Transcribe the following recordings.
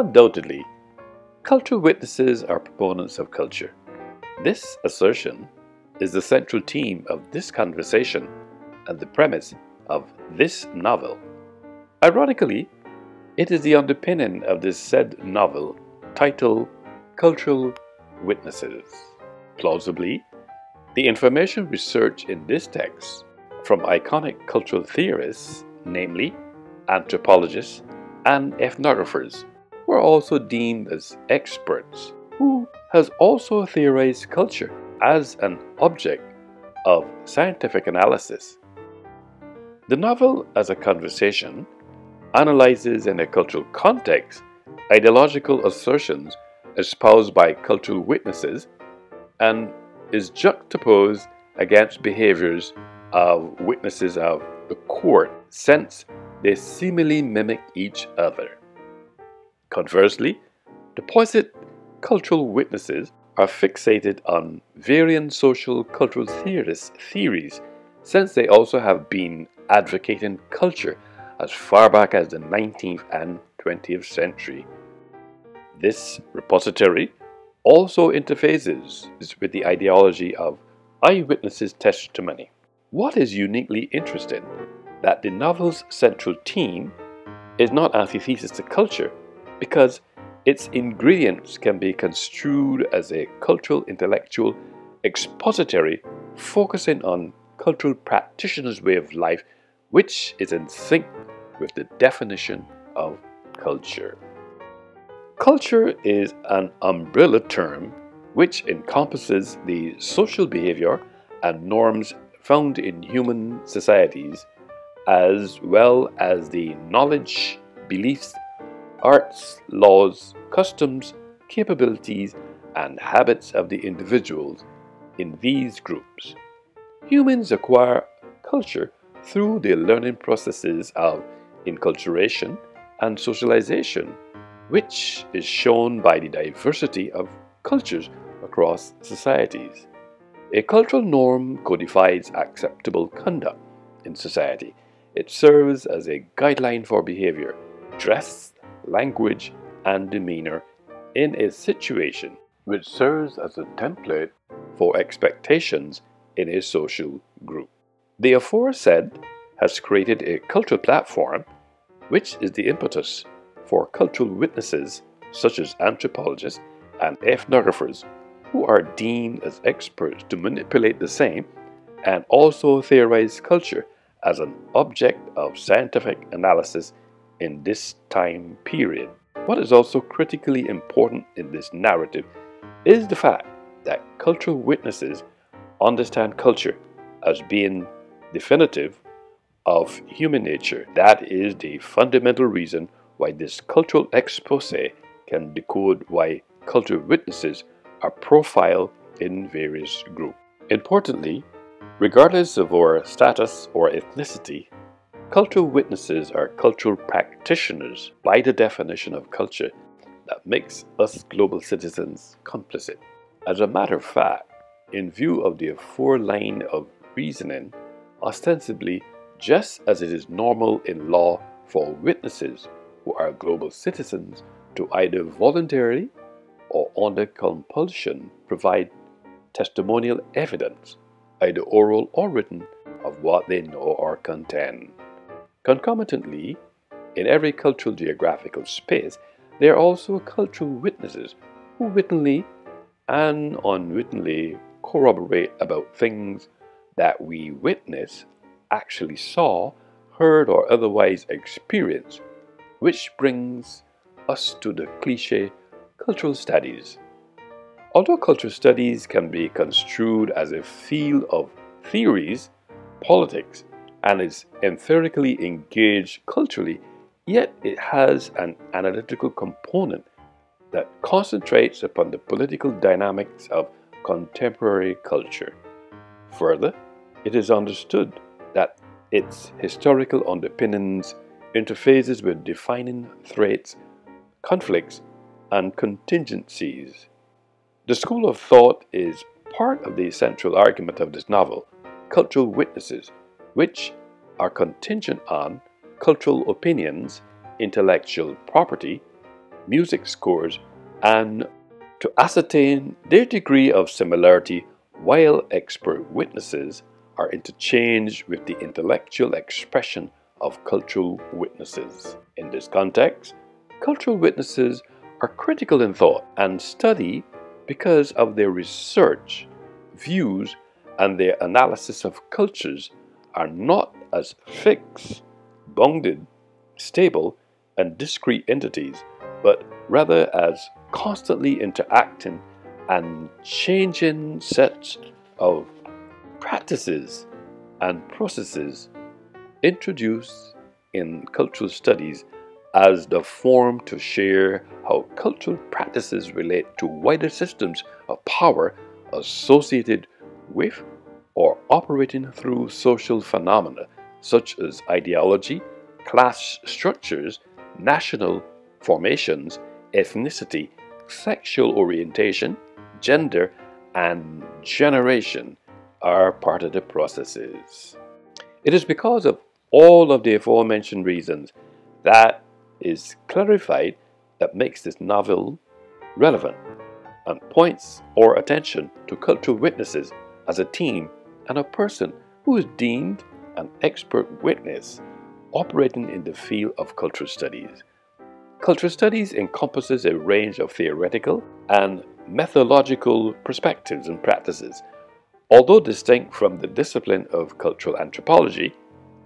Undoubtedly, cultural witnesses are proponents of culture. This assertion is the central theme of this conversation and the premise of this novel. Ironically, it is the underpinning of this said novel titled Cultural Witnesses. Plausibly, the information researched in this text from iconic cultural theorists, namely anthropologists and ethnographers, were also deemed as experts who has also theorized culture as an object of scientific analysis. The novel, as a conversation, analyzes in a cultural context ideological assertions espoused by cultural witnesses and is juxtaposed against behaviors of witnesses of the court, since they seemingly mimic each other. Conversely, the posit cultural witnesses are fixated on varying social cultural theories, since they also have been advocating culture as far back as the 19th and 20th century. This repository also interfaces with the ideology of eyewitnesses' testimony. What is uniquely interesting that the novel's central theme is not antithesis to culture, because its ingredients can be construed as a cultural intellectual expository focusing on cultural practitioners' way of life, which is in sync with the definition of culture. Culture is an umbrella term which encompasses the social behavior and norms found in human societies, as well as the knowledge, beliefs, arts, laws, customs, capabilities, and habits of the individuals in these groups. Humans acquire culture through the learning processes of enculturation and socialization, which is shown by the diversity of cultures across societies. A cultural norm codifies acceptable conduct in society. It serves as a guideline for behavior, dress, language, and demeanor in a situation, which serves as a template for expectations in a social group. The aforesaid has created a cultural platform, which is the impetus for cultural witnesses such as anthropologists and ethnographers, who are deemed as experts to manipulate the same and also theorize culture as an object of scientific analysis in this time period. What is also critically important in this narrative is the fact that cultural witnesses understand culture as being definitive of human nature. That is the fundamental reason why this cultural expose can decode why cultural witnesses are profiled in various groups. Importantly, regardless of our status or ethnicity, cultural witnesses are cultural practitioners by the definition of culture that makes us global citizens complicit. As a matter of fact, in view of the aforeline of reasoning, ostensibly just as it is normal in law for witnesses who are global citizens to either voluntarily or under compulsion provide testimonial evidence, either oral or written, of what they know or contend. Concomitantly, in every cultural geographical space, there are also cultural witnesses who wittingly and unwittingly corroborate about things that we witness, actually saw, heard, or otherwise experienced, which brings us to the cliché cultural studies. Although cultural studies can be construed as a field of theories, politics, and is empirically engaged culturally, yet it has an analytical component that concentrates upon the political dynamics of contemporary culture. Further, it is understood that its historical underpinnings interfaces with defining threats, conflicts, and contingencies. The school of thought is part of the central argument of this novel, cultural witnesses, which are contingent on cultural opinions, intellectual property, music scores, and to ascertain their degree of similarity, while expert witnesses are interchanged with the intellectual expression of cultural witnesses. In this context, cultural witnesses are critical in thought and study because of their research, views, and their analysis of cultures are not as fixed, bounded, stable, and discrete entities, but rather as constantly interacting and changing sets of practices and processes introduced in cultural studies as the form to share how cultural practices relate to wider systems of power associated with or operating through social phenomena such as ideology, class structures, national formations, ethnicity, sexual orientation, gender, and generation are part of the processes. It is because of all of the aforementioned reasons that is clarified that makes this novel relevant and points our attention to cultural witnesses as a team and a person who is deemed an expert witness operating in the field of cultural studies. Cultural studies encompasses a range of theoretical and methodological perspectives and practices. Although distinct from the discipline of cultural anthropology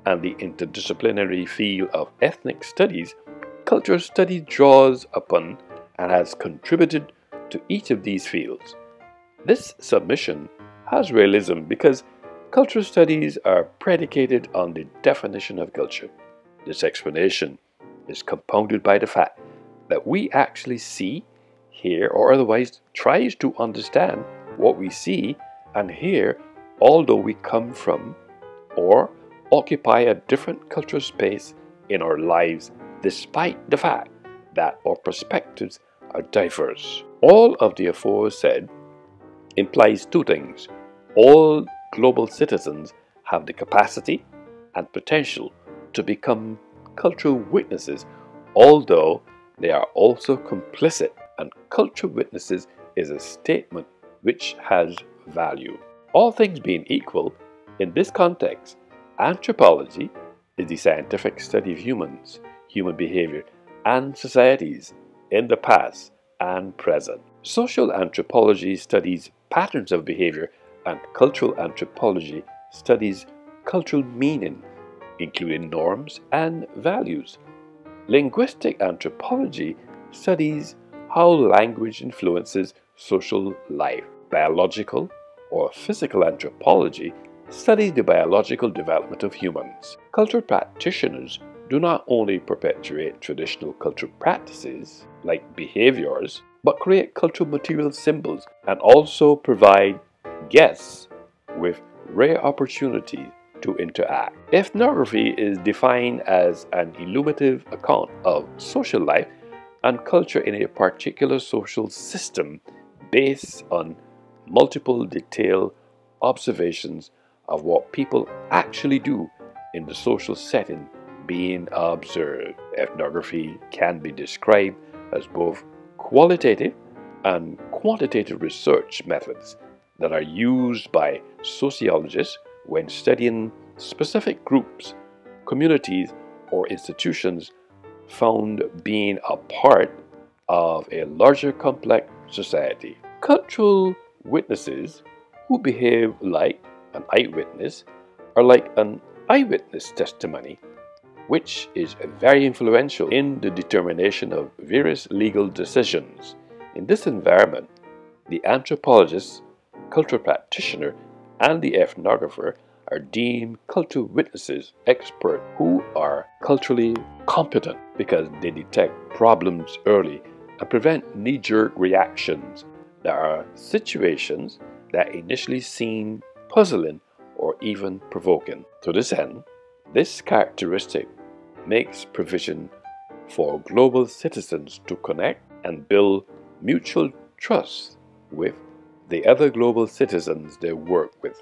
and the interdisciplinary field of ethnic studies, cultural study draws upon and has contributed to each of these fields. This submission has realism because cultural studies are predicated on the definition of culture. This explanation is compounded by the fact that we actually see, hear, or otherwise tries to understand what we see and hear, although we come from or occupy a different cultural space in our lives, despite the fact that our perspectives are diverse. All of the aforesaid implies two things. All global citizens have the capacity and potential to become cultural witnesses, although they are also complicit, and cultural witnesses is a statement which has value. All things being equal, in this context, anthropology is the scientific study of humans, human behavior, and societies in the past and present. Social anthropology studies patterns of behavior, and cultural anthropology studies cultural meaning, including norms and values. Linguistic anthropology studies how language influences social life. Biological or physical anthropology studies the biological development of humans. Cultural practitioners do not only perpetuate traditional cultural practices like behaviors, but create cultural material symbols and also provide guests with rare opportunities to interact. Ethnography is defined as an illuminative account of social life and culture in a particular social system based on multiple detailed observations of what people actually do in the social setting being observed. Ethnography can be described as both qualitative and quantitative research methods that are used by sociologists when studying specific groups, communities, or institutions found being a part of a larger complex society. Cultural witnesses who behave like an eyewitness are like an eyewitness testimony, which is very influential in the determination of various legal decisions. In this environment, the anthropologist, cultural practitioner, and the ethnographer are deemed cultural witnesses experts who are culturally competent because they detect problems early and prevent knee-jerk reactions. There are situations that initially seem puzzling or even provoking. To this end, this characteristic makes provision for global citizens to connect and build mutual trust with the other global citizens they work with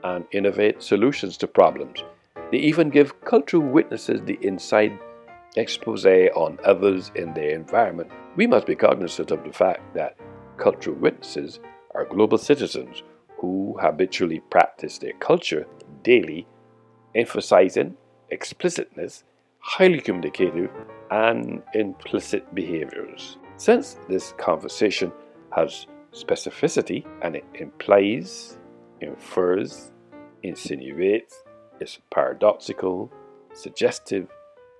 and innovate solutions to problems. They even give cultural witnesses the inside expose on others in their environment, we must be cognizant of the fact that cultural witnesses are global citizens who habitually practice their culture daily, emphasizing explicitness, highly communicative, and implicit behaviors. Since this conversation has specificity and it implies, infers, insinuates, is paradoxical, suggestive,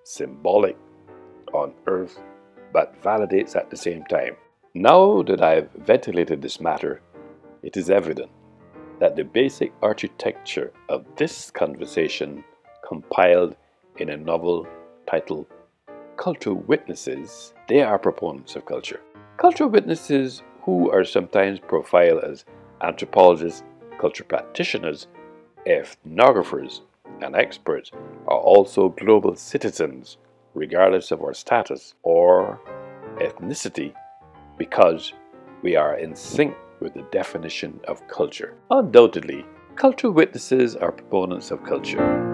symbolic, unearthed, but validates at the same time. Now that I've ventilated this matter, it is evident that the basic architecture of this conversation, compiled in a novel titled Cultural Witnesses, they are proponents of culture. Cultural witnesses, who are sometimes profiled as anthropologists, culture practitioners, ethnographers, and experts, are also global citizens, regardless of our status or ethnicity, because we are in sync with the definition of culture. Undoubtedly, cultural witnesses are proponents of culture.